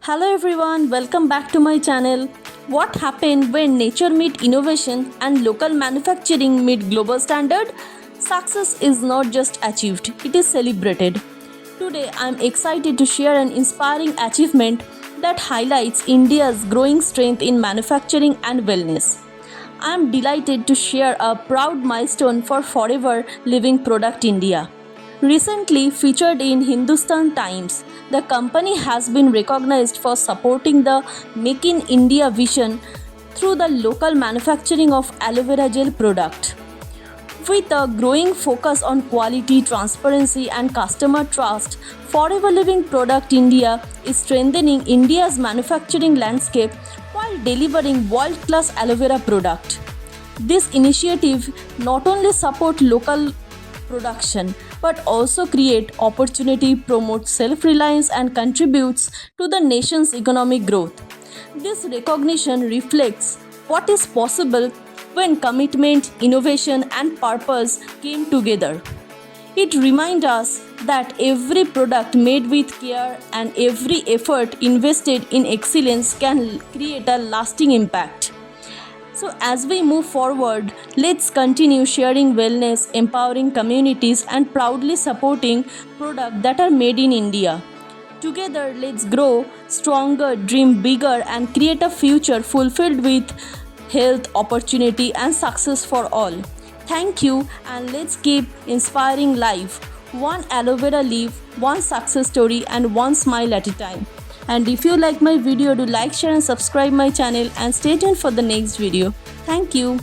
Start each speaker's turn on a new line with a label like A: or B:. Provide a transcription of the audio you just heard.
A: Hello everyone, welcome back to my channel. What happened when nature meet innovation and local manufacturing meet global standard? Success is not just achieved, it is celebrated. Today I am excited to share an inspiring achievement that highlights India's growing strength in manufacturing and wellness. I am delighted to share a proud milestone for Forever Living Product India. Recently featured in Hindustan Times, the company has been recognized for supporting the Make in India vision through the local manufacturing of aloe vera gel product. With a growing focus on quality, transparency, and customer trust, Forever Living Product India is strengthening India's manufacturing landscape while delivering world-class aloe vera product. This initiative not only supports local production but also create opportunity, promotes self-reliance and contributes to the nation's economic growth. This recognition reflects what is possible when commitment, innovation and purpose came together. It reminds us that every product made with care and every effort invested in excellence can create a lasting impact. So, as we move forward, let's continue sharing wellness, empowering communities, and proudly supporting products that are made in India. Together, let's grow stronger, dream bigger, and create a future fulfilled with health, opportunity, and success for all. Thank you, and let's keep inspiring life. One aloe vera leaf, one success story, and one smile at a time. And if you like my video, do like, share and subscribe my channel and stay tuned for the next video. Thank you.